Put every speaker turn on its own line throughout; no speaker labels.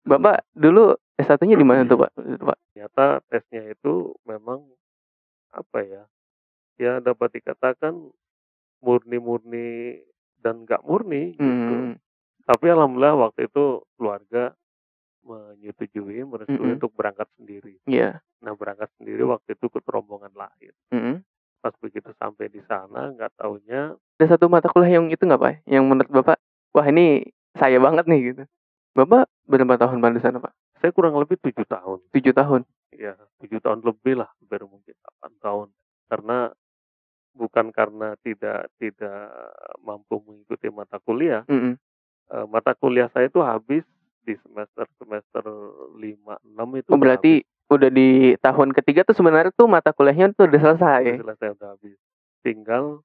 Bapak dulu S1-nya di mana tuh, Pak? Pak?
Ternyata tesnya itu memang apa ya? Ya dapat dikatakan murni-murni dan nggak murni gitu.
Hmm.
Tapi alhamdulillah waktu itu keluarga merestui
Mhm.
untuk berangkat sendiri.
Iya.
Nah berangkat sendiri waktu itu ikut rombongan lain.
Mhm.
Pas begitu sampai di sana nggak taunya
Ada satu mata kuliah yang itu nggak, Pak? Yang menurut Bapak, wah ini saya banget nih gitu. Bapak berapa tahun Pak di sana, Pak?
saya kurang lebih 7 tahun.
7 tahun.
Ya 7 tahun lebih lah, hampir mungkin 8 tahun. Karena bukan karena tidak mampu mengikuti mata kuliah.
Mhm.
Mata kuliah saya itu habis di semester 5, 6 itu
Oh
udah habis.
berarti udah di tahun ketiga tuh sebenarnya tuh mata kuliahnya tuh udah selesai.
Udah selesai, udah habis. Tinggal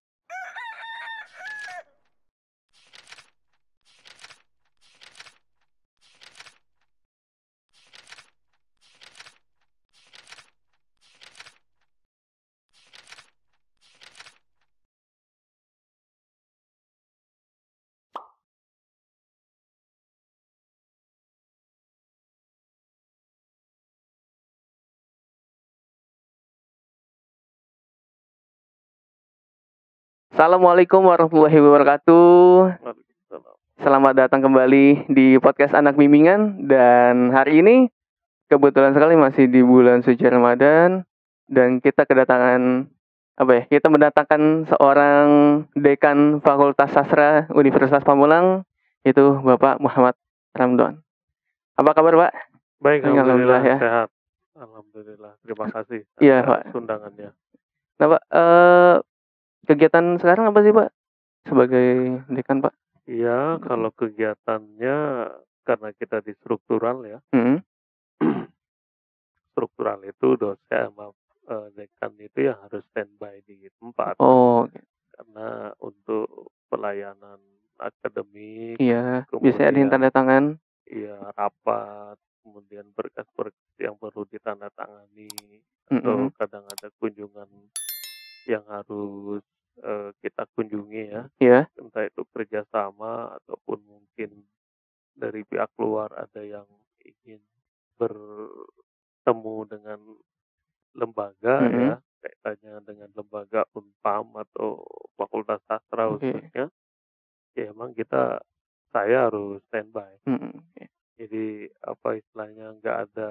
Assalamualaikum warahmatullahi wabarakatuh. Selamat datang kembali di podcast Anak Bimbingan. Dan hari ini kebetulan sekali masih di bulan suci Ramadan. Dan kita kedatangan kita mendatangkan seorang dekan Fakultas Sastra Universitas Pamulang, yaitu Bapak Muhammad Ramdon. Apa kabar, Pak?
baik,
Alhamdulillah ya.
sehat. Alhamdulillah, terima kasih
Iya,
atas
Pak.
undangannya.
Nah, Pak, kegiatan sekarang apa sih, Pak? Sebagai dekan, Pak?
Iya, kalau kegiatannya karena kita di struktural ya.
Mhm.
Struktural itu dosen sama dekan itu yang harus standby di tempat.
Oh,
Karena untuk pelayanan akademik,
iya. Biasanya ada yang
kemudian
tanda tangan.
ya rapat, kemudian berkas-berkas yang perlu ditandatangani, atau
Mhm.
kadang ada kunjungan yang harus kita kunjungi ya,
Iya.
entah itu kerjasama ataupun mungkin dari pihak luar ada yang ingin bertemu dengan lembaga ya,
Mhm.
kaitannya dengan lembaga Unpam atau Fakultas Sastra
Oke.
khususnya, ya emang saya harus standby.
Mhm.
Jadi apa istilahnya nggak ada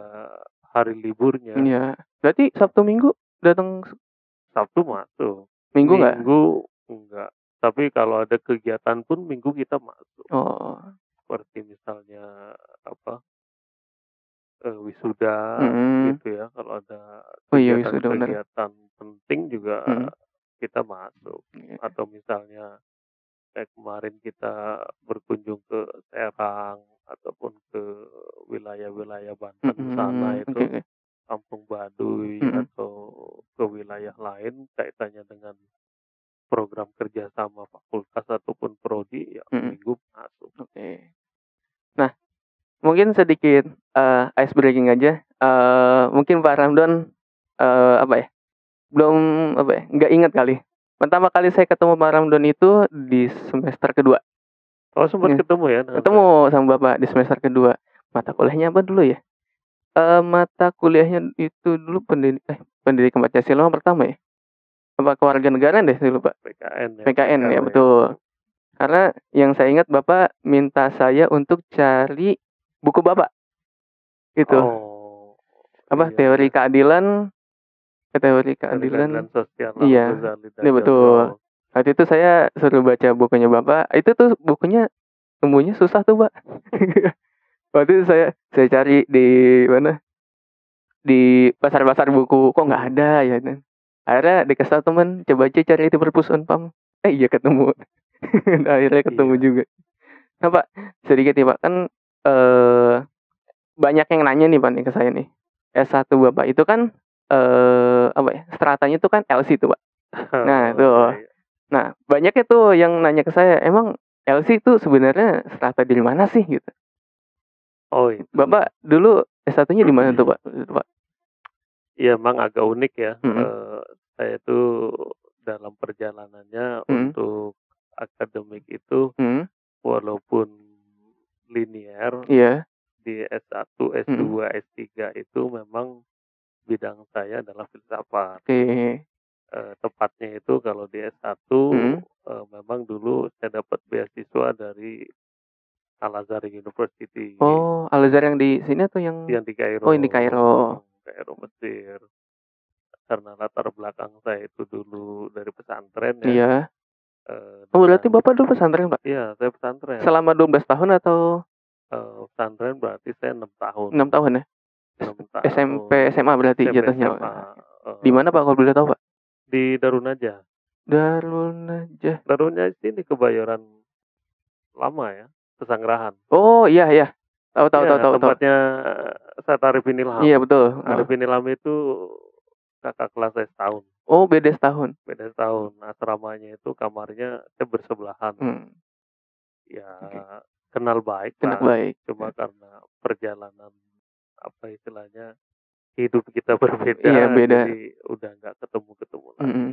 hari liburnya.
Iya. Berarti Sabtu Minggu datang
Sabtu masuk,
Minggu nggak?
Minggu enggak. Tapi kalau ada kegiatan pun Minggu kita masuk.
Oh.
Seperti misalnya apa wisuda
Mhm.
gitu ya. Kalau ada
Oh iya wisuda bener.
kegiatan-kegiatan penting juga
Mhm.
kita masuk.
Iya.
Atau misalnya kayak kemarin kita berkunjung ke Serang ataupun ke wilayah-wilayah Banten sana
Mhm.
itu,
Oke.
Kampung Baduy
Mhm.
atau ke wilayah lain kaitannya dengan program kerjasama fakultas ataupun prodi, ya
Mhm.
Minggu masuk.
Oke. Nah, mungkin sedikit ice breaking aja. Mungkin Pak Ramdon belum nggak ingat kali. Pertama kali saya ketemu Pak Ramdon itu di semester kedua.
Oh sempat
Iya.
ketemu ya dengan saya?
Ketemu sama Bapak di semester kedua. Mata kuliahnya apa dulu ya? Mata kuliahnya itu dulu pendidikan Pancasila pertama ya? Apa kewarganegaraan deh saya lupa.
PKN ya.
PKN ya betul. Karena yang saya ingat Bapak minta saya untuk cari buku Bapak. Itu.
Oh.
Apa
Iya,
teori
iya.
keadilan
Keadilan sosial
iya. Ini betul. Waktu itu saya suruh baca bukunya Bapak. Itu tuh bukunya temunya susah tuh, Pak. Waktu itu saya cari di mana? Di pasar-pasar buku kok nggak ada ya. Akhirnya dikasih tahu teman, coba aja cari di perpus Unpam. Iya ketemu. Akhirnya ketemu
Iya.
juga. Nah, Pak, sedikit nih Pak, kan banyak yang nanya nih Pak nih ke saya nih. S1 Bapak itu kan stratanya itu kan LC tuh, Pak. Nah,
Oh,
tuh.
iya, iya.
Nah, banyak itu yang nanya ke saya, emang LC itu sebenarnya strata di mana sih gitu.
Oh, itu.
Bapak dulu S1-nya di mana tuh, Pak? Pak?
Iya, emang agak unik ya.
Mhm.
Saya itu dalam perjalanannya
Mhm.
untuk akademik itu
Mhm.
walaupun linear,
Iya.
di S1, S2, S3 itu memang bidang saya adalah filsafat.
Oke.
Tepatnya itu kalau di S1
Mhm.
memang dulu saya dapat beasiswa dari Al-Azhar University
Oh, Al-Azhar yang di sini atau yang
yang di
oh, yang di
Kairo,
Kairo.
Kairo Mesir. Karena latar belakang saya itu dulu dari pesantren ya,
Iya. Oh,
dengan
berarti Bapak dulu pesantren, Pak?
iya saya pesantren.
Selama 12 tahun atau
Pesantren berarti saya 6 tahun.
6 tahun ya?
6
SMP,
tahun.
SMA berarti
SMP,
jatuhnya, Pak?
SMA.
Di mana, Pak, kalau boleh tahu, Pak?
Di Darun Najah.
Darul Najah.
Darun Najah ini Kebayoran Lama ya, Pesanggerahan.
Oh, iya iya. Tahu.
Iya, tempatnya Ustadz Arifin Ilham.
Iya, betul.
Arifin Ilham itu kakak kelas saya setahun.
Oh, beda setahun.
Beda setahun. Asramanya itu kamarnya bersebelahan. Ya, kenal baik
Kenal
lah.
baik.
Cuma karena perjalanan apa istilahnya hidup kita berbeda,
Iya, beda.
jadi udah nggak ketemu lagi.
Mm-mm.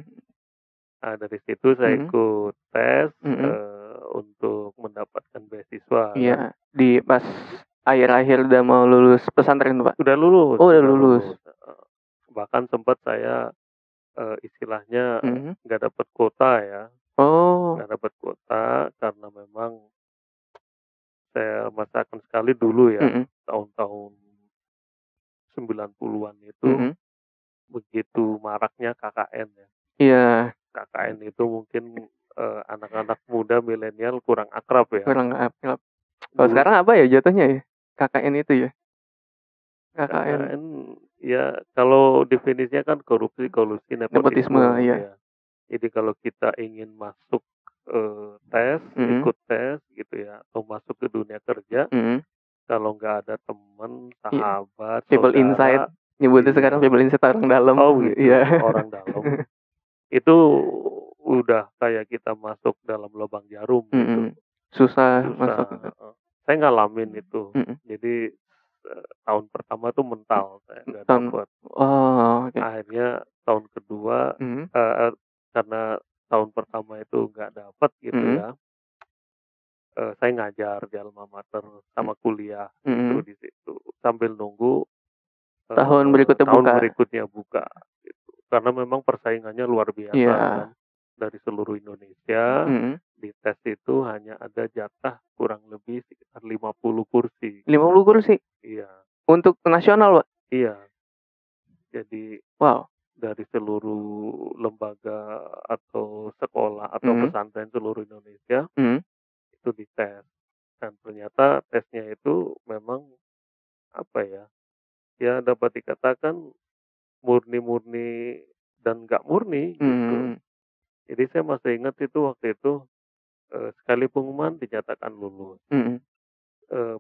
Nah, dari situ saya ikut tes untuk mendapatkan beasiswa.
Iya, di pas akhir-akhir udah mau lulus pesantren, Pak.
Udah lulus.
Oh, udah lulus.
Bahkan sempat saya istilahnya nggak dapat kuota ya.
Oh.
Nggak dapat kuota karena memang saya merasakan sekali dulu ya, tahun-tahun 90-an itu begitu maraknya KKN ya.
Iya.
KKN itu mungkin anak-anak muda milenial kurang akrab ya.
Kurang akrab. Kalau sekarang apa ya jatuhnya ya? KKN itu ya?
KKN ya kalau definisinya kan korupsi, kolusi, nepotisme.
Iya.
Jadi kalau kita ingin masuk tes, ikut tes gitu ya, atau masuk ke dunia kerja, kalau nggak ada teman, sahabat,
people
saudara,
inside, nyebutnya sekarang people inside, orang dalam.
Oh gitu,
iya.
orang dalam. Itu udah kayak kita masuk dalam lubang jarum gitu.
Susah masuk.
Saya ngalamin itu. Jadi tahun pertama tuh mental saya nggak dapat.
Oh, okay.
Akhirnya tahun kedua karena tahun pertama itu nggak dapat gitu ya. Saya ngajar di alma mater sama kuliah itu di situ sambil nunggu
tahun berikutnya
buka gitu. Karena memang persaingannya luar biasa kan. Dari seluruh Indonesia di tes itu hanya ada jatah kurang lebih sekitar 50 kursi.
50 kursi?
Iya.
Untuk nasional, Pak?
Iya. Jadi
wow,
dari seluruh lembaga atau sekolah atau pesantren seluruh Indonesia itu dites. Dan ternyata tesnya itu memang apa ya? Ya dapat dikatakan murni-murni dan nggak murni gitu. Jadi saya masih ingat itu waktu itu sekali pengumuman dinyatakan lulus.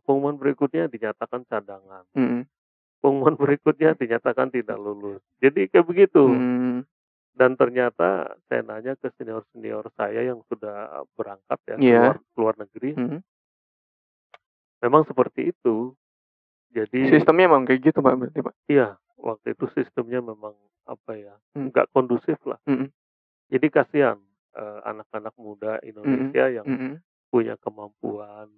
Pengumuman berikutnya dinyatakan cadangan. Pengumuman berikutnya dinyatakan tidak lulus. Jadi kayak begitu. Dan ternyata saya nanya ke senior-senior saya yang sudah berangkat ya keluar negeri. Memang seperti itu. Jadi
sistemnya memang kayak gitu, Pak, berarti, Pak?
Iya, waktu itu sistemnya memang apa ya, nggak kondusif lah. Jadi kasihan anak-anak muda Indonesia yang punya kemampuan,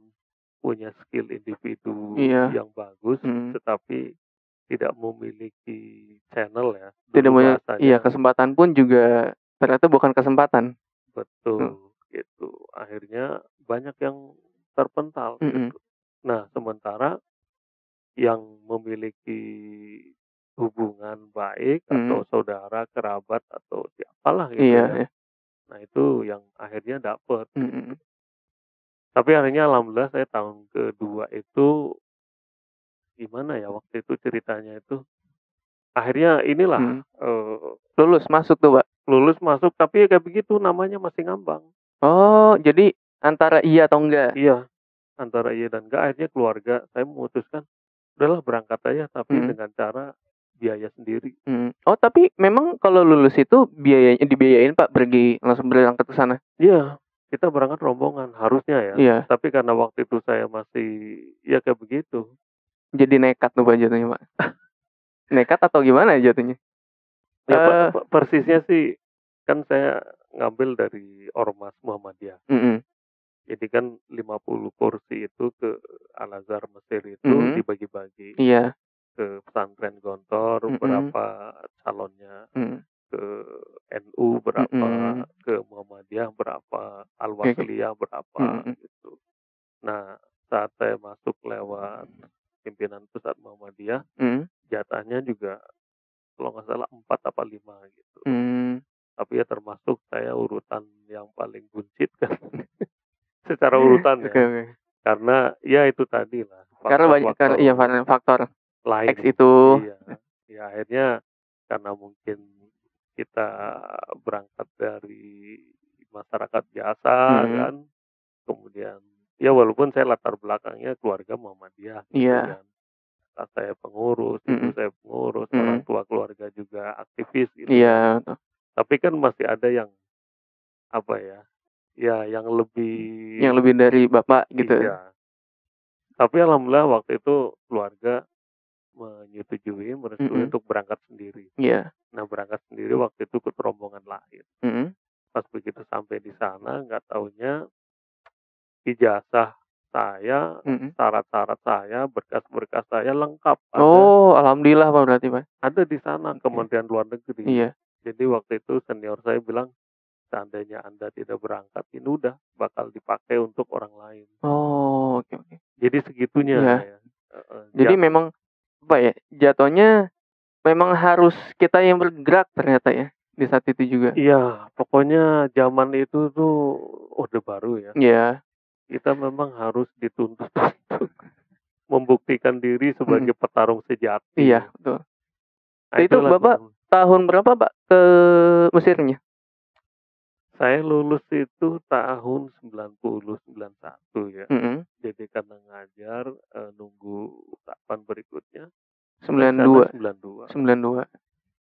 punya skill individu yang bagus, tetapi tidak memiliki channel ya.
Tidak punya kesempatan pun juga ternyata bukan kesempatan.
Betul, gitu. Akhirnya banyak yang terpental gitu. Nah, sementara yang memiliki hubungan baik atau saudara, kerabat atau siapalah gitu ya. Nah itu yang akhirnya dapet. Gitu. Tapi akhirnya alhamdulillah saya tahun kedua itu gimana ya waktu itu ceritanya itu akhirnya inilah
lulus masuk tuh, Pak.
Lulus masuk tapi kayak begitu namanya masih ngambang.
Oh, jadi antara iya atau enggak?
Iya, antara iya dan enggak. Akhirnya keluarga saya memutuskan udahlah berangkat aja tapi dengan cara biaya sendiri.
Oh, tapi memang kalau lulus itu biayanya dibiayain, Pak, langsung berangkat ke sana?
Iya, kita berangkat rombongan harusnya ya.
Iya.
Tapi karena waktu itu saya masih ya kayak begitu.
Jadi nekat tuh, Pak, jatuhnya, Pak. Nekat atau gimana jatuhnya?
Ya persisnya sih kan saya ngambil dari Ormas Muhammadiyah. Jadi kan 50 kursi itu ke Al-Azhar Mesir itu dibagi-bagi
Iya.
ke pesantren Gontor, berapa calonnya, ke NU berapa, ke Muhammadiyah berapa, Al-Wasliyah berapa, gitu. Nah, saat saya masuk lewat pimpinan pusat Muhammadiyah, jatahnya juga kalau nggak salah 4 apa 5 gitu. Tapi ya termasuk saya urutan yang paling buncit kan. Secara urutan ya. Karena ya itu tadi lah.
Karena banyak faktor
lain.
X itu.
Iya. Ya akhirnya karena mungkin kita berangkat dari masyarakat biasa kan. Kemudian ya walaupun saya latar belakangnya keluarga Muhammadiyah gitu kan. Saya pengurus, ibu saya pengurus, orang tua keluarga juga aktivis gitu.
Iya.
Kan. Tapi kan masih ada yang apa ya? Ya yang lebih
dari Bapak gitu.
Iya. Tapi alhamdulillah waktu itu keluarga menyetujui, merestui untuk berangkat sendiri.
Iya.
Nah berangkat sendiri waktu itu ikut rombongan lain. Pas begitu sampai di sana, nggak taunya ijazah saya, syarat-syarat saya, berkas-berkas saya lengkap.
Oh, alhamdulillah Pak berarti Pak.
Ada di sana Kementerian Luar Negeri.
Iya.
Jadi waktu itu senior saya bilang, seandainya Anda tidak berangkat, ini udah bakal dipakai untuk orang lain.
Oh, oke.
Jadi segitunya.
Iya.
Ya.
Jadi memang apa ya, jatuhnya memang harus kita yang bergerak ternyata ya di saat itu juga.
Iya, pokoknya zaman itu tuh Orde Baru ya.
Iya.
Kita memang harus dituntut untuk membuktikan diri sebagai petarung sejati.
Iya, betul. Nah, itu Bapak tahun berapa Pak ke Mesirnya?
Saya lulus itu tahun 90-91 ya. Jadi karena ngajar nunggu kapan berikutnya.
92.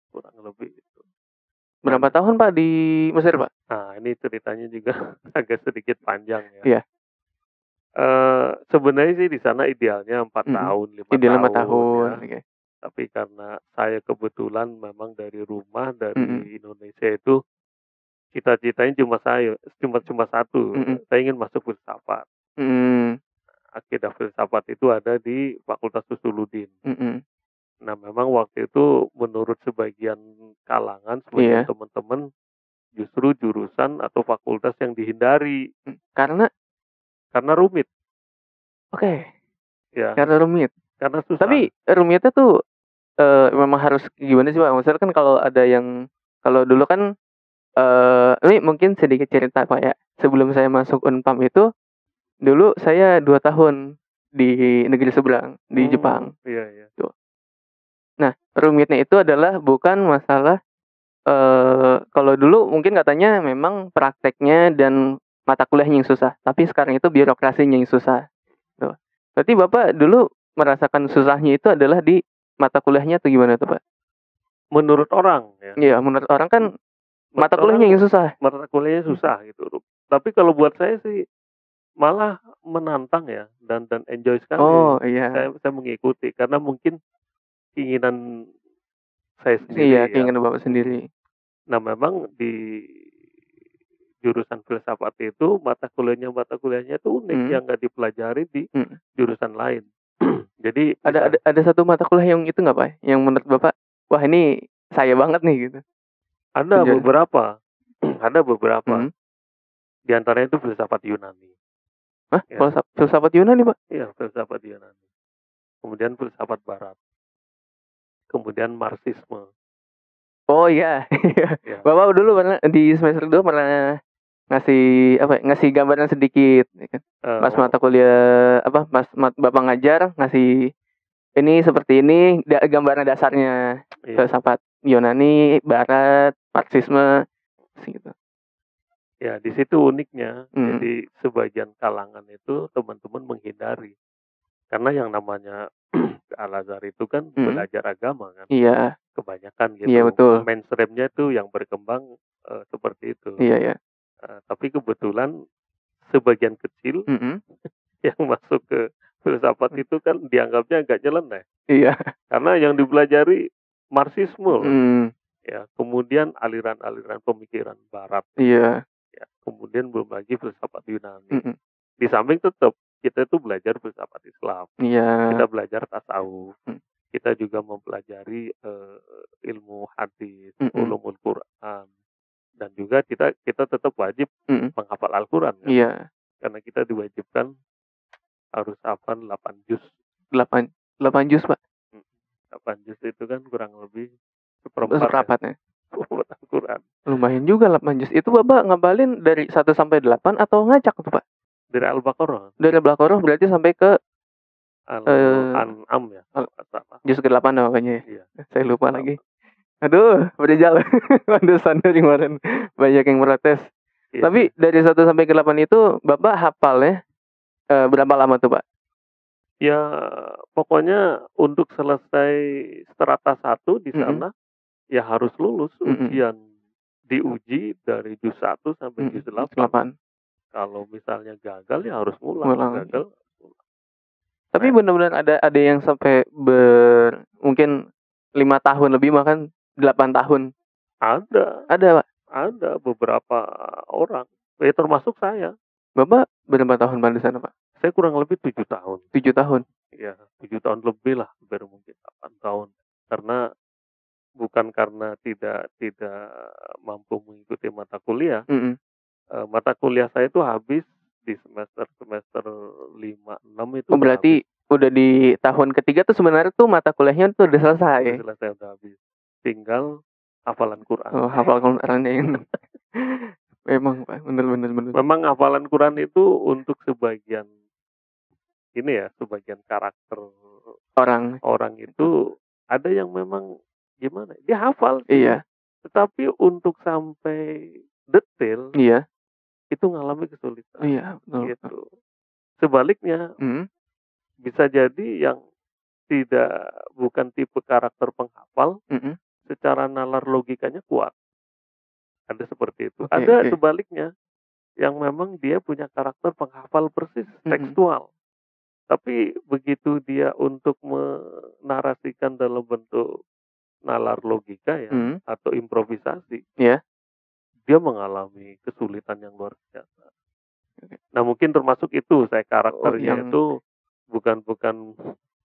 Kurang lebih itu.
Berapa tahun Pak di Mesir Pak?
Nah ini ceritanya juga agak sedikit panjang ya.
Iya.
Sebenarnya sih di sana idealnya 4 tahun, 5
Idealnya 5
tahun.
tahun.
Ya.
Okay.
Tapi karena saya kebetulan memang dari rumah dari Indonesia itu cita-citanya cuma satu. Saya ingin masuk filsafat. Akidah filsafat itu ada di Fakultas Usuluddin. Nah, memang waktu itu menurut sebagian kalangan, sebagian teman-teman justru jurusan atau fakultas yang dihindari.
Karena rumit. Oke. Ya. Karena rumit.
Karena susah.
Tapi rumitnya tuh memang harus gimana sih Pak? Maksudnya kan kalau dulu kan ini mungkin sedikit cerita Pak ya. Sebelum saya masuk Unpam itu, dulu saya 2 tahun di negeri seberang, di Jepang.
Iya.
Tuh. Nah, rumitnya itu adalah bukan masalah kalau dulu mungkin katanya memang prakteknya dan mata kuliahnya yang susah, tapi sekarang itu birokrasinya yang susah. Tuh. Berarti Bapak dulu merasakan susahnya itu adalah di mata kuliahnya atau gimana tuh Pak?
Menurut orang ya.
Iya, menurut orang kan mata kuliahnya yang susah.
Mata kuliahnya susah gitu. Tapi kalau buat saya sih malah menantang ya dan enjoy sekali.
Oh iya.
Saya mengikuti karena mungkin keinginan saya sendiri.
Iya, keinginan Bapak sendiri.
Nah memang di jurusan filsafat itu mata kuliahnya itu unik yang nggak dipelajari di jurusan lain. Jadi
ada satu mata kuliah yang itu nggak Pak? Yang menurut Bapak, wah ini saya banget nih gitu.
Ada beberapa. Ada beberapa. Di antaranya itu filsafat Yunani.
Hah? Ya. Filsafat Yunani Pak?
Iya, filsafat Yunani. Kemudian filsafat Barat. Kemudian Marxisme.
Oh iya. Ya. Bapak dulu pernah di semester 2 pernah ngasih gambaran sedikit kan. Pas mata kuliah pas Bapak ngajar ngasih ini seperti ini gambaran dasarnya. Filsafat Yunani, Barat, Marxisme gitu.
Ya, di situ uniknya. Jadi sebagian kalangan itu teman-teman menghindari. Karena yang namanya Al-Azhar itu kan belajar agama kan.
Iya.
Kebanyakan gitu.
Iya, betul.
Mainstreamnya itu yang berkembang seperti itu.
Iya.
Tapi kebetulan sebagian kecil yang masuk ke filsafat itu kan dianggapnya agak nyeleneh.
Iya.
Karena yang dipelajari Marxisme loh. Ya, kemudian aliran-aliran pemikiran Barat.
Iya.
Ya, kemudian belum lagi filsafat Yunani. Di samping tetap kita itu belajar filsafat Islam,
Iya.
kita belajar tasawuf, kita juga mempelajari ilmu hadis, ulumul Quran, dan juga kita tetap wajib menghafal Al-Quran kan?
Iya.
Karena kita diwajibkan harus hafal 8 juz.
8 juz, Pak.
8 juz itu kan kurang lebih
seperempatnya.
Al-Quran.
Lumayan juga 8 juz. Itu Bapak ngabalin dari 1 sampai 8 atau ngacak tuh, Pak?
Dari Al-Baqarah.
Dari Al-Baqarah berarti sampai ke
Al-An'am ya.
Juz ke-8 makanya ya.
Iya.
Saya lupa lagi. Aduh, udah jalan. Pantesan dari kemarin banyak yang protes. Iya. Tapi dari 1 sampai ke 8 itu Bapak hafalnya berapa lama tuh, Pak?
Ya, pokoknya untuk selesai strata 1 di sana ya harus lulus ujian. Diuji dari juz 1 sampai juz 8. Kalau misalnya gagal ya harus ngulang. Gagal.
Tapi benar-benar ada yang sampai mungkin 5 tahun lebih, bahkan 8 tahun. Ada, Pak.
Ada beberapa orang. Termasuk saya.
Bapak berapa tahun Pak di sana, Pak?
Saya kurang lebih 7 tahun.
7 tahun?
Iya, 7 tahun lebih lah, baru mungkin 8 tahun. Karena bukan karena tidak mampu mengikuti mata kuliah. Mata kuliah saya itu habis di semester 5, 6 itu.
Oh, berarti udah di tahun ketiga tuh sebenarnya tuh mata kuliahnya tuh udah selesai.
Udah habis. Tinggal hafalan Quran.
Oh, hafalan Quran yang memang Pak, benar.
Memang hafalan Quran itu untuk sebagian karakter orang itu ada yang memang gimana? Dia hafal sih.
Iya.
Tetapi untuk sampai detail,
iya,
itu ngalami kesulitan.
Iya, betul.
Gitu. Sebaliknya, bisa jadi yang bukan tipe karakter penghafal, secara nalar logikanya kuat. Ada seperti itu. Ada sebaliknya, yang memang dia punya karakter penghafal persis, tekstual. Tapi begitu dia untuk menarasikan dalam bentuk nalar logika ya, atau improvisasi, dia mengalami kesulitan yang luar biasa. Nah mungkin termasuk itu saya karakternya itu bukan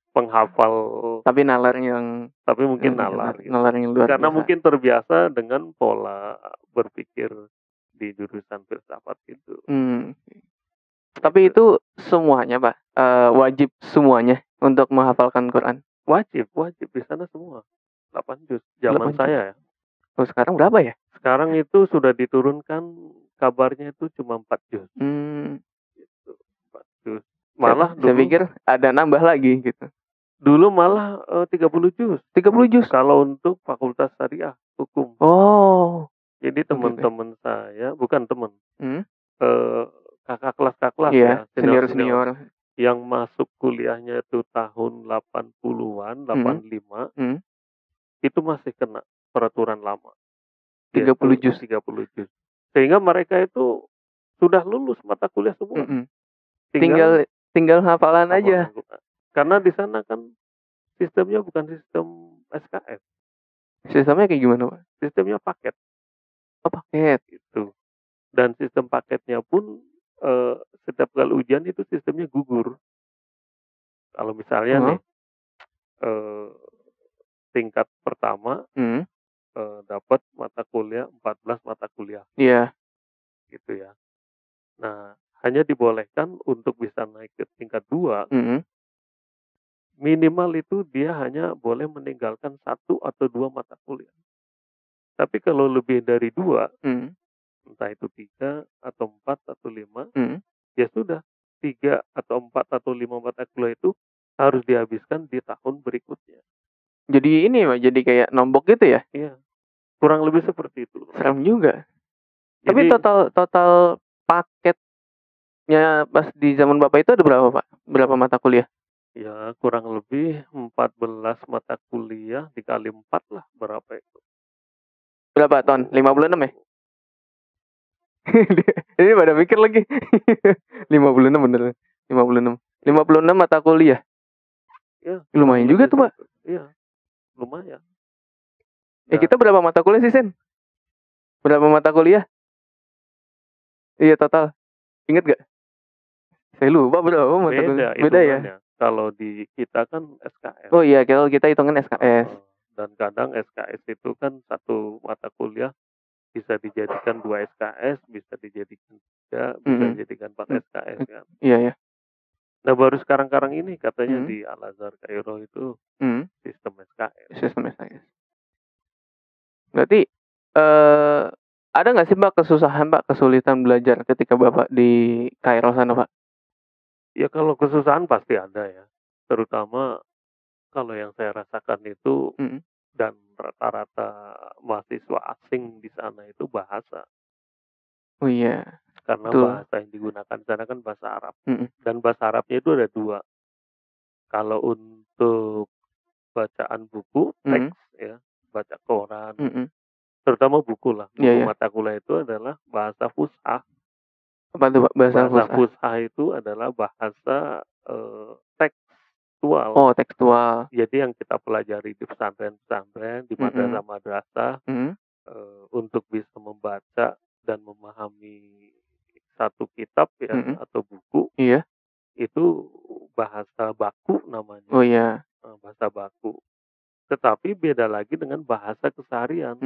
penghafal,
tapi nalar yang
mungkin nalar
yang luar
karena
biasa.
Mungkin terbiasa dengan pola berpikir di jurusan filsafat itu.
Tapi itu semuanya Pak, wajib semuanya untuk menghafalkan Quran?
Wajib di sana semua 8 juz zaman saya ya.
Oh, sekarang berapa ya?
Sekarang itu sudah diturunkan, kabarnya itu cuma 4 juz. Gitu, 4 juz. Malah
saya pikir ada nambah lagi gitu.
Dulu malah 30 juz.
30 juz?
Kalau untuk Fakultas Syariah Hukum.
Oh.
Jadi teman-teman saya, bukan teman, kakak kelas
ya, senior
yang masuk kuliahnya itu tahun 80-an, 85, itu masih kena peraturan lama.
30 juz.
Sehingga mereka itu sudah lulus mata kuliah semua.
Tinggal hafalan aja.
Karena di sana kan sistemnya bukan sistem SKS.
Sistemnya kayak gimana, Pak?
Sistemnya paket.
Oh, paket.
Gitu. Dan sistem paketnya pun setiap kali ujian itu sistemnya gugur. Kalau misalnya nih tingkat pertama dapat mata kuliah 14 mata kuliah.
Iya.
Gitu ya. Nah, hanya dibolehkan untuk bisa naik ke tingkat 2. Minimal itu dia hanya boleh meninggalkan 1 atau 2 mata kuliah. Tapi kalau lebih dari 2, entah itu 3 atau 4 atau 5, ya sudah 3 atau 4 atau 5 mata kuliah itu harus dihabiskan di tahun berikutnya.
Jadi ini Pak, jadi kayak nombok gitu ya?
Iya. Kurang lebih seperti itu.
Serem juga. Tapi total paketnya pas di zaman Bapak itu ada berapa, Pak? Berapa mata kuliah?
Ya, kurang lebih 14 mata kuliah dikali 4 lah, berapa itu?
Berapa ton? 56 ya? Ini pada mikir lagi. 56 bener. 56 mata kuliah.
Ya,
lumayan juga tuh, Pak.
Iya. Lumayan.
Kita berapa mata kuliah sih, Sen? Berapa mata kuliah? Iya, total. Ingat gak? Saya lupa berapa mata kuliah. Beda ya.
Kalau di kita kan SKS.
Oh iya, kalau kita hitungan SKS.
Dan kadang SKS itu kan satu mata kuliah bisa dijadikan 2 SKS, bisa dijadikan 3, bisa dijadikan 4 SKS kan.
Iya ya.
Nah baru sekarang ini katanya di Al-Azhar Kairo itu sistem SKS.
Sistem SKS. Berarti ada nggak sih Pak kesusahan Pak, kesulitan belajar ketika Bapak di Kairo sana Pak?
Ya kalau kesusahan pasti ada ya. Terutama kalau yang saya rasakan itu dan rata-rata mahasiswa asing di sana itu bahasa.
Oh iya.
Karena bahasa yang digunakan di sana kan bahasa Arab. Dan bahasa Arabnya itu ada 2. Kalau untuk bacaan buku, teks ya, baca koran, terutama buku lah. Buku mata kuliah itu adalah bahasa fushah.
Apa itu Pak bahasa
fushah itu adalah bahasa tekstual.
Oh, tekstual.
Jadi yang kita pelajari di pesantren-pesantren, di madrasah-madrasah, untuk bisa membaca dan memahami satu kitab ya atau buku.
Iya.
Itu bahasa baku namanya.
Oh iya.
Bahasa baku. Tetapi beda lagi dengan bahasa keseharian.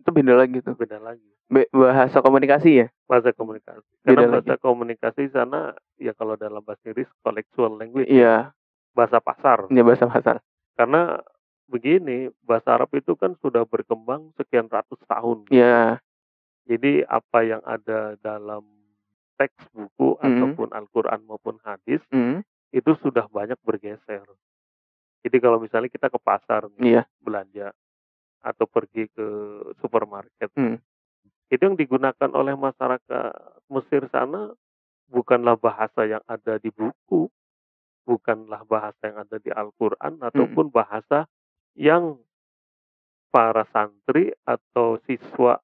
Itu beda lagi tuh.
Beda lagi.
Bahasa komunikasi ya?
Bahasa komunikasi. Karena bahasa komunikasi sana ya kalau dalam bahasa Inggris contextual language.
Iya.
Bahasa pasar.
Iya, bahasa pasar.
Karena begini, bahasa Arab itu kan sudah berkembang sekian ratus tahun.
Iya.
Jadi apa yang ada dalam teks buku ataupun Al-Quran maupun hadis itu sudah banyak bergeser. Jadi kalau misalnya kita ke pasar belanja atau pergi ke supermarket, itu yang digunakan oleh masyarakat Mesir sana bukanlah bahasa yang ada di buku, bukanlah bahasa yang ada di Al-Quran ataupun bahasa yang para santri atau siswa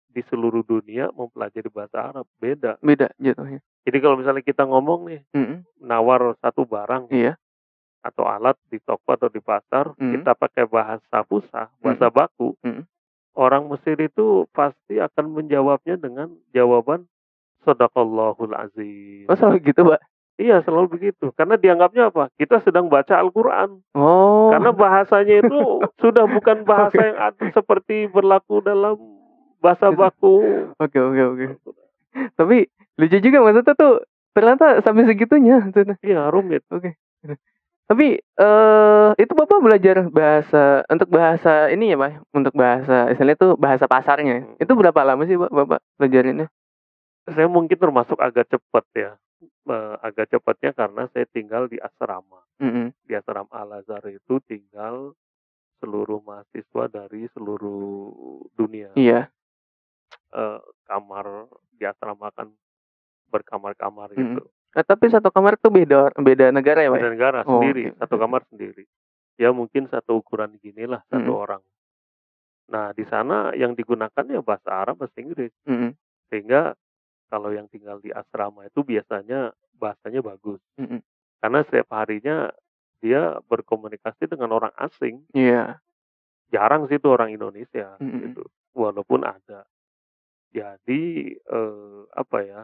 di seluruh dunia mempelajari bahasa Arab. Beda
jatuhnya.
Jadi kalau misalnya kita ngomong nih, nawar satu barang atau alat di toko atau di pasar, kita pakai bahasa fushah, bahasa baku, orang Mesir itu pasti akan menjawabnya dengan jawaban Shadaqallahul Azim.
Oh, selalu gitu, Pak?
Iya, selalu begitu. Karena dianggapnya apa? Kita sedang baca Al-Quran.
Oh.
Karena bahasanya itu sudah bukan bahasa yang seperti berlaku dalam bahasa baku.
Oke. Tapi lucu juga maksudnya tuh ternyata sampai segitunya.
Iya, rumit.
Oke. Tapi itu Bapak belajar bahasa untuk bahasa ini ya Pak, untuk bahasa istilahnya itu bahasa pasarnya. Itu berapa lama sih Bapak belajarinnya?
Saya mungkin termasuk agak cepat ya. Agak cepatnya karena saya tinggal di asrama. Di asrama Al-Azhar itu tinggal seluruh mahasiswa dari seluruh dunia.
Iya.
Kamar di asrama kan berkamar-kamar gitu.
Tapi satu kamar itu beda negara ya Pak?
Beda negara sendiri, satu kamar sendiri. Ya mungkin satu ukuran gini lah, satu orang. Nah di sana yang digunakan ya bahasa Arab, bahasa Inggris. Sehingga kalau yang tinggal di asrama itu biasanya bahasanya bagus. Karena setiap harinya dia berkomunikasi dengan orang asing.
Iya.
Jarang sih itu orang Indonesia gitu. Walaupun ada. Jadi apa ya?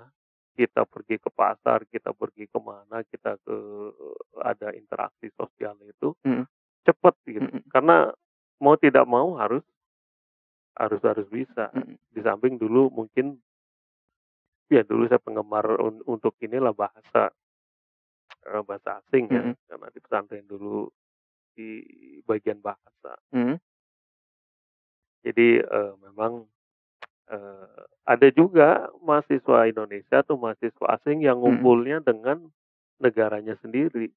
Kita pergi ke pasar, kita pergi kemana, kita ada interaksi sosial itu cepat gitu. Karena mau tidak mau harus bisa. Di samping dulu mungkin ya dulu saya penggemar untuk inilah bahasa asing ya, karena di pesantren dulu di bagian bahasa. Jadi memang ada juga mahasiswa Indonesia atau mahasiswa asing yang ngumpulnya dengan negaranya sendiri.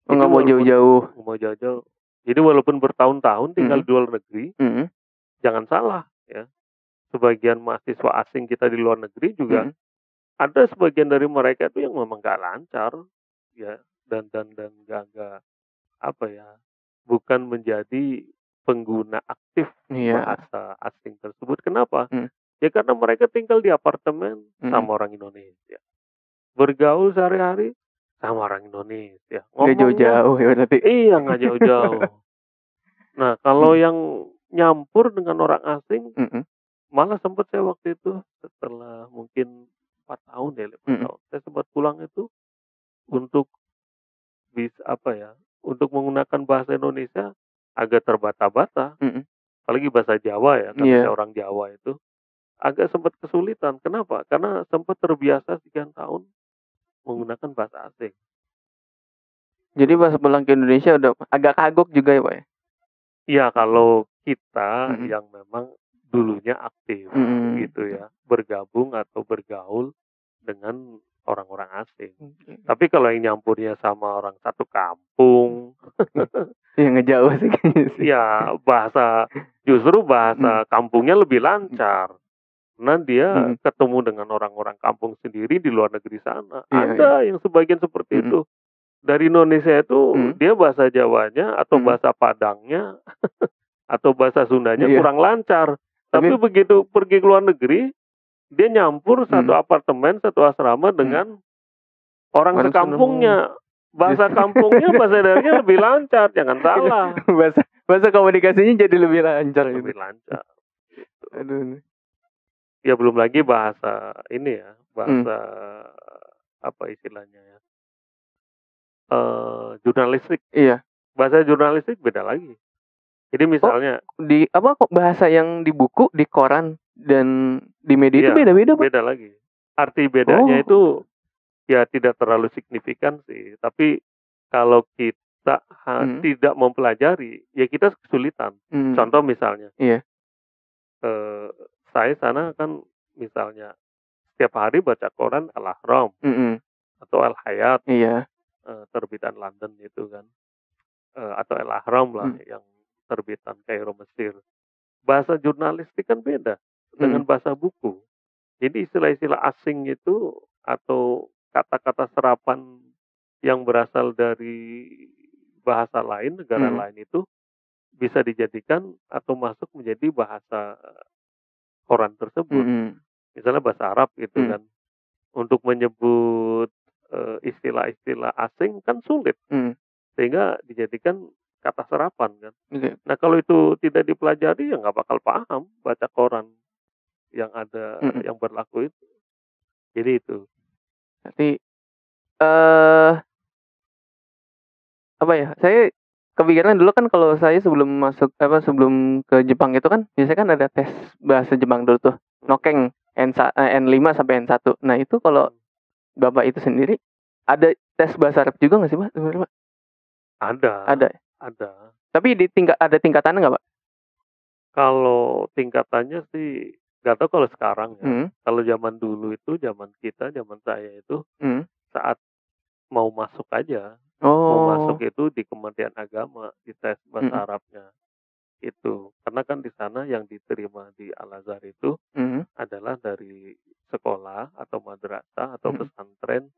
Nggak mau jauh-jauh.
Jadi walaupun bertahun-tahun tinggal di luar negeri, jangan salah ya. Sebagian mahasiswa asing kita di luar negeri juga ada sebagian dari mereka itu yang memang nggak lancar ya, dan nggak apa ya, bukan menjadi pengguna aktif bahasa asing tersebut. Kenapa? Ya karena mereka tinggal di apartemen sama orang Indonesia. Bergaul sehari-hari sama orang Indonesia.
Nggak jauh-jauh ya berarti.
Iya, nggak jauh-jauh. Nah, kalau yang nyampur dengan orang asing, malah sempat saya waktu itu setelah mungkin 4 tahun ya, 5 tahun. Saya sempat pulang itu, untuk untuk menggunakan bahasa Indonesia agak terbata-bata, apalagi bahasa Jawa ya, karena saya orang Jawa itu, agak sempat kesulitan. Kenapa? Karena sempat terbiasa sekian tahun menggunakan bahasa asing.
Jadi pas pulang ke Indonesia udah agak kagok juga ya Pak ya?
Iya, kalau kita yang memang dulunya aktif gitu ya, bergabung atau bergaul dengan orang-orang asing. Tapi kalau yang nyampurnya sama orang satu kampung,
ya ngejauh sih kayaknya sih.
ya justru bahasa kampungnya lebih lancar. Karena dia ketemu dengan orang-orang kampung sendiri di luar negeri sana. Ada yang sebagian seperti itu. Dari Indonesia itu dia bahasa Jawanya atau bahasa Padangnya atau bahasa Sundanya kurang lancar. Tapi begitu pergi ke luar negeri, dia nyampur satu apartemen, satu asrama dengan orang sekampungnya. Bahasa kampungnya, bahasa daerahnya lebih lancar, jangan salah.
bahasa komunikasinya jadi lebih lancar.
Lebih lancar. Gitu.
Aduh.
Ya belum lagi bahasa ini ya, bahasa apa istilahnya ya, jurnalistik.
Iya.
Bahasa jurnalistik beda lagi. Jadi misalnya
di kok bahasa yang di buku, di koran dan di media itu beda-beda Pak?
Beda lagi. Arti bedanya itu ya tidak terlalu signifikan sih. Tapi kalau kita tidak mempelajari, ya kita kesulitan. Contoh misalnya, saya sana kan misalnya setiap hari baca koran Al-Ahram atau Al-Hayat, terbitan London itu kan, atau Al-Ahram lah yang terbitan Kairo Mesir. Bahasa jurnalistik kan beda dengan bahasa buku. Jadi istilah-istilah asing itu atau kata-kata serapan yang berasal dari bahasa lain, negara lain itu bisa dijadikan atau masuk menjadi bahasa koran tersebut. Misalnya bahasa Arab gitu kan. Untuk menyebut istilah-istilah asing kan sulit. Sehingga dijadikan kata serapan kan. Nah kalau itu tidak dipelajari ya nggak bakal paham baca koran yang ada yang berlaku itu. Jadi itu.
Tapi apa ya? Saya kepikiran dulu kan kalau saya sebelum sebelum ke Jepang itu kan biasanya kan ada tes bahasa Jepang dulu tuh. Nokeng N5 sampai N1. Nah, itu kalau Bapak itu sendiri ada tes bahasa Arab juga nggak sih Pak? Ada. Tapi ada tingkatannya nggak Pak?
Kalau tingkatannya sih nggak tahu kalau sekarang ya. Kalau zaman dulu itu, zaman saya itu saat mau masuk aja, mau masuk itu di Kementerian Agama di tes bahasa Arabnya itu. Karena kan di sana yang diterima di Al-Azhar itu adalah dari sekolah atau madrasah atau pesantren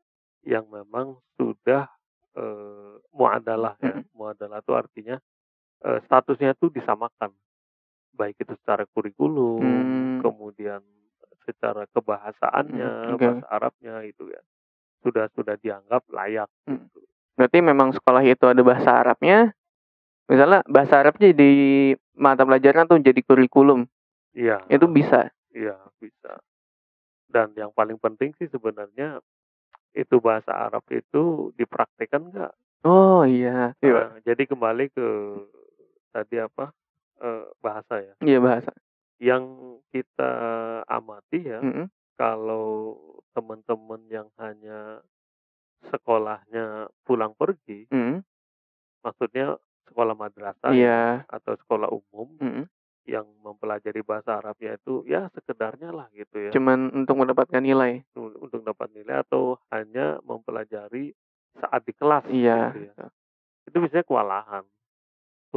yang memang sudah muadalah ya. Muadalah itu artinya statusnya itu disamakan, baik itu secara kurikulum, kemudian secara kebahasaannya, bahasa Arabnya itu ya sudah dianggap layak. Gitu.
Berarti memang sekolah itu ada bahasa Arabnya. Misalnya bahasa Arabnya di mata pelajaran tuh jadi kurikulum.
Iya.
Itu bisa.
Iya, bisa. Dan yang paling penting sih sebenarnya itu bahasa Arab itu dipraktekkan nggak?
Oh iya.
Jadi kembali ke tadi bahasa ya.
Iya, bahasa.
Yang kita amati ya, kalau teman-teman yang hanya sekolahnya pulang pergi, maksudnya sekolah madrasah ya, atau sekolah umum yang mempelajari bahasa Arabnya itu ya sekedarnya lah gitu ya.
Cuman untuk mendapatkan nilai.
Untuk dapat nilai atau hanya mempelajari saat di kelas
Iya.
gitu ya. Itu biasanya kewalahan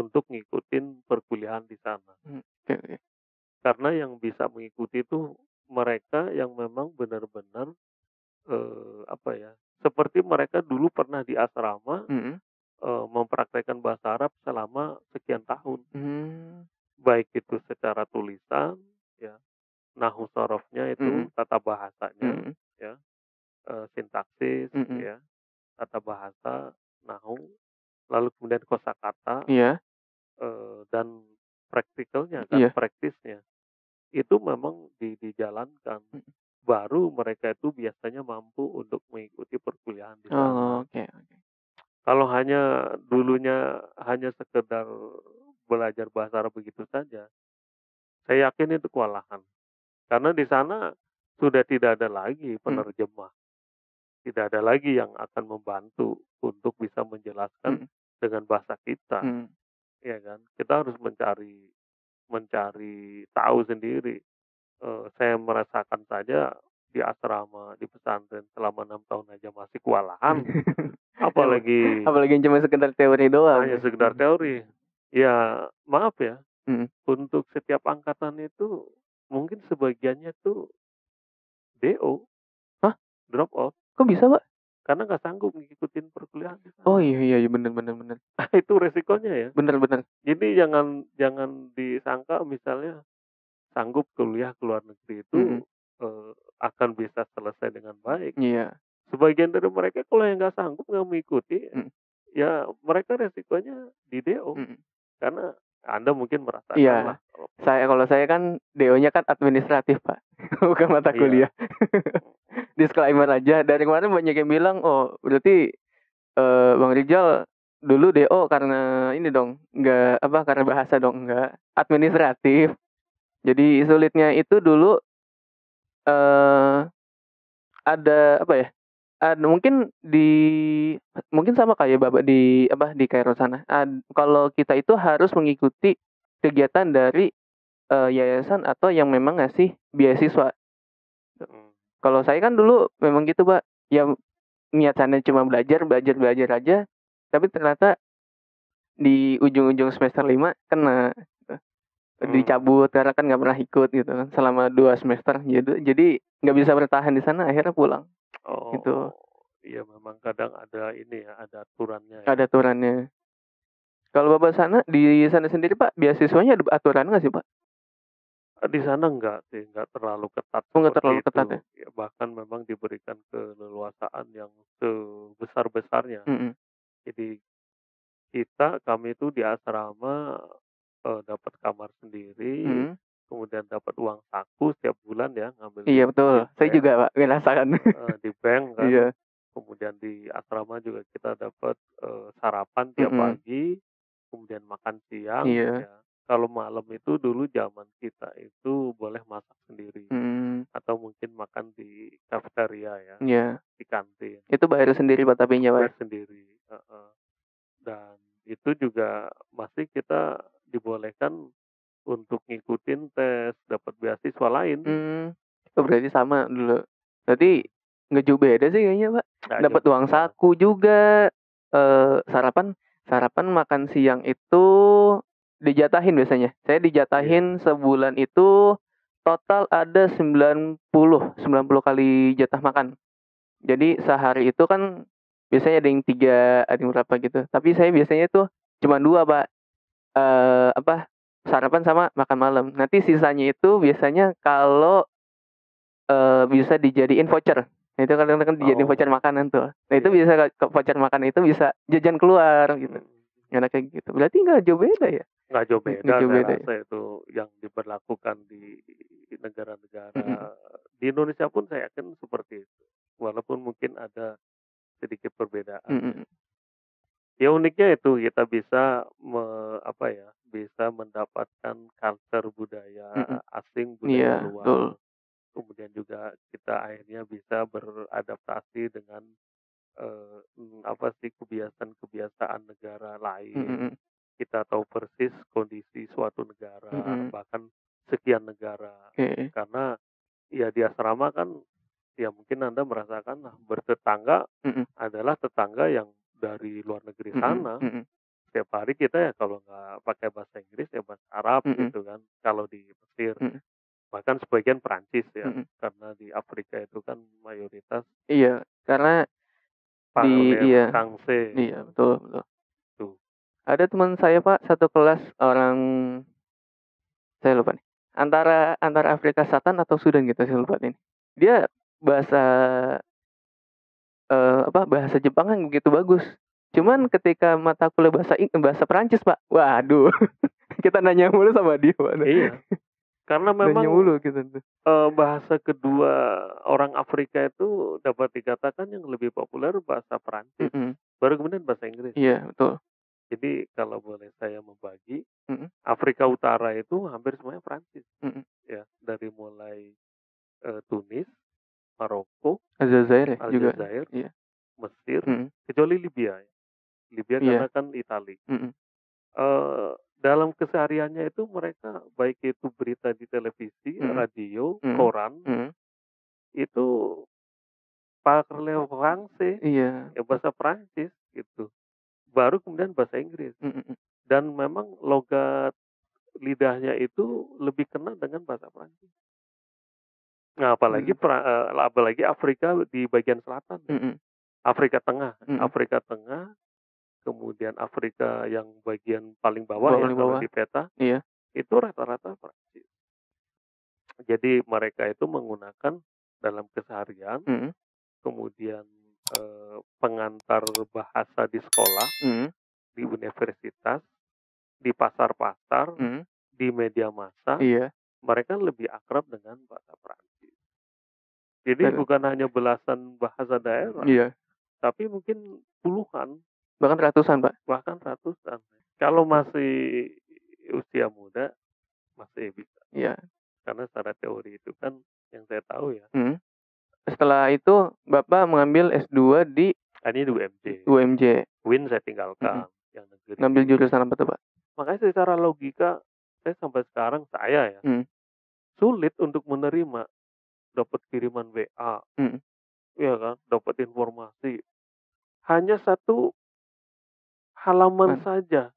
untuk ngikutin perkuliahan di sana. Karena yang bisa mengikuti itu mereka yang memang benar-benar seperti mereka dulu pernah di asrama mempraktekkan bahasa Arab selama sekian tahun. Baik itu secara tulisan ya, nahwu sorofnya itu tata bahasanya ya, sintaksis ya, tata bahasa, nahwu, lalu kemudian kosakata dan praktikalnya kan, praktisnya itu memang dijalankan baru mereka itu biasanya mampu untuk mengikuti perkuliahan di sana.
Oke.
Kalau hanya dulunya hanya sekedar belajar bahasa Arab begitu saja, saya yakin itu kewalahan. Karena di sana sudah tidak ada lagi penerjemah, tidak ada lagi yang akan membantu untuk bisa menjelaskan dengan bahasa kita, ya kan? Kita harus mencari tahu sendiri. Saya merasakan saja di asrama, di pesantren selama 6 tahun aja masih kewalahan, apalagi
yang cuma sekedar teori doang.
hanya sekedar teori. Ya, maaf ya, untuk setiap angkatan itu mungkin sebagiannya tuh DO.
Hah?
Drop out.
Kok bisa, Pak?
Karena nggak sanggup ngikutin perkuliahan di sana.
Oh iya, bener.
Itu resikonya ya.
Bener.
Jadi jangan disangka misalnya sanggup kuliah ke luar negeri itu akan bisa selesai dengan baik.
Iya.
Sebagian dari mereka kalau yang nggak sanggup nggak mengikuti, ya mereka resikonya di DO. Karena Anda mungkin merasakan
Iya.
lah.
Kalau saya kan DO-nya kan administratif, Pak. Bukan mata kuliah. Disclaimer aja. Dari kemarin banyak yang bilang, oh berarti Bang Rijal dulu DO karena ini dong, karena bahasa dong, enggak, administratif. Jadi sulitnya itu dulu ada apa ya? Mungkin sama kayak Bapak di Kairo sana. Kalau kita itu harus mengikuti kegiatan dari yayasan atau yang memang ngasih beasiswa. Kalau saya kan dulu memang gitu, Pak. Ya niatannya cuma belajar aja. Tapi ternyata di ujung-ujung semester 5 kena dicabut karena kan nggak pernah ikut gitu kan selama 2 semester. Jadi nggak bisa bertahan di sana, akhirnya pulang. Gitu.
Iya, memang kadang ada ini ya, ada aturannya.
Ada aturannya. Kalau Bapak di sana sendiri, Pak, beasiswanya ada aturan nggak sih, Pak?
Di sana enggak sih, enggak terlalu ketat
Nggak
seperti
terlalu
itu.
ketat ya?
Ya, bahkan memang diberikan keleluasaan yang sebesar-besarnya. Jadi kami itu di asrama dapat kamar sendiri, kemudian dapat uang saku setiap bulan ya, ngambil
Iya betul, saya
bank,
juga, Pak, merasakan.
di bank kan.
Iya.
Kemudian di asrama juga kita dapat sarapan tiap pagi, kemudian makan siang.
Iya.
Ya. Kalau malam itu dulu zaman kita itu boleh masak sendiri, atau mungkin makan di kafetaria ya, di kantin.
Itu bayar sendiri, Pak, tapinya, Pak?
Bayar sendiri. Dan itu juga masih kita dibolehkan untuk ngikutin tes, dapat beasiswa lain.
Oh, berarti sama dulu. Berarti nggak jauh beda sih kayaknya, Pak. Dapat uang saku juga. Sarapan makan siang itu dijatahin biasanya. Saya dijatahin sebulan itu total ada 90 kali jatah makan. Jadi sehari itu kan biasanya ada yang 3, ada yang berapa gitu. Tapi saya biasanya tuh cuma 2, Pak. Sarapan sama makan malam. Nanti sisanya itu biasanya kalau bisa dijadiin voucher. Nah, itu kadang-kadang dijadiin voucher makanan tuh. Nah, itu bisa voucher makanan itu bisa jajan keluar gitu. Enak kayak gitu. Berarti nggak jauh beda ya?
Nggak jauh beda, saya rasa itu yang diberlakukan di negara-negara. Di Indonesia pun saya yakin seperti itu. Walaupun mungkin ada sedikit perbedaan. Ya uniknya itu kita bisa bisa mendapatkan culture budaya asing, budaya luar. Kemudian juga kita akhirnya bisa beradaptasi dengan kebiasaan-kebiasaan negara lain. Kita tahu persis kondisi suatu negara, bahkan sekian negara. Karena ya di asrama kan ya mungkin Anda merasakan bertetangga adalah tetangga yang dari luar negeri sana. Setiap hari kita ya kalau nggak pakai bahasa Inggris ya bahasa Arab gitu kan. Kalau di Mesir, bahkan sebagian Perancis ya, karena di Afrika itu kan mayoritas.
Iya, karena
Kangse.
Iya, betul. Tuh. Ada teman saya, Pak, satu kelas orang, saya lupa nih, antara Afrika Selatan atau Sudan gitu, saya lupa nih. Dia bahasa Jepang kan begitu bagus. Cuman ketika mata kuliah bahasa Perancis, Pak, waduh, kita nanya mulu sama dia, Pak.
Iya. Karena memang
gitu.
bahasa kedua orang Afrika itu dapat dikatakan yang lebih populer bahasa Perancis, baru kemudian bahasa Inggris.
Iya, betul.
Jadi kalau boleh saya membagi,
Afrika
Afrika Utara itu hampir semuanya Perancis.
Ya,
dari mulai Tunis, Maroko,
Aljazair juga.
Aljazair, Mesir, kecuali Libya. Libya karena kan Itali. Dalam kesehariannya itu mereka baik itu berita di televisi, radio, koran, itu parle français, bahasa Prancis gitu. Baru kemudian bahasa Inggris. Dan memang logat lidahnya itu lebih kena dengan bahasa Prancis. Nah, apalagi Afrika di bagian selatan. Afrika Tengah, kemudian Afrika yang bagian paling bawah kalau di peta, itu rata-rata Prancis. Jadi mereka itu menggunakan dalam keseharian, kemudian pengantar bahasa di sekolah, di universitas, di pasar-pasar, di media massa, mereka lebih akrab dengan bahasa Prancis. Jadi bukan hanya belasan bahasa daerah, tapi mungkin puluhan,
bahkan ratusan, Pak.
Kalau masih usia muda masih bisa. Karena secara teori itu kan yang saya tahu ya.
Setelah itu Bapak mengambil S2 di
ini
UMJ.
UIN saya tinggalkan yang negeri.
Ngambil jurusan apa tuh, Pak?
Makanya secara logika saya sampai sekarang sulit untuk menerima dapat kiriman WA. Ya kan, dapat informasi. Hanya satu halaman saja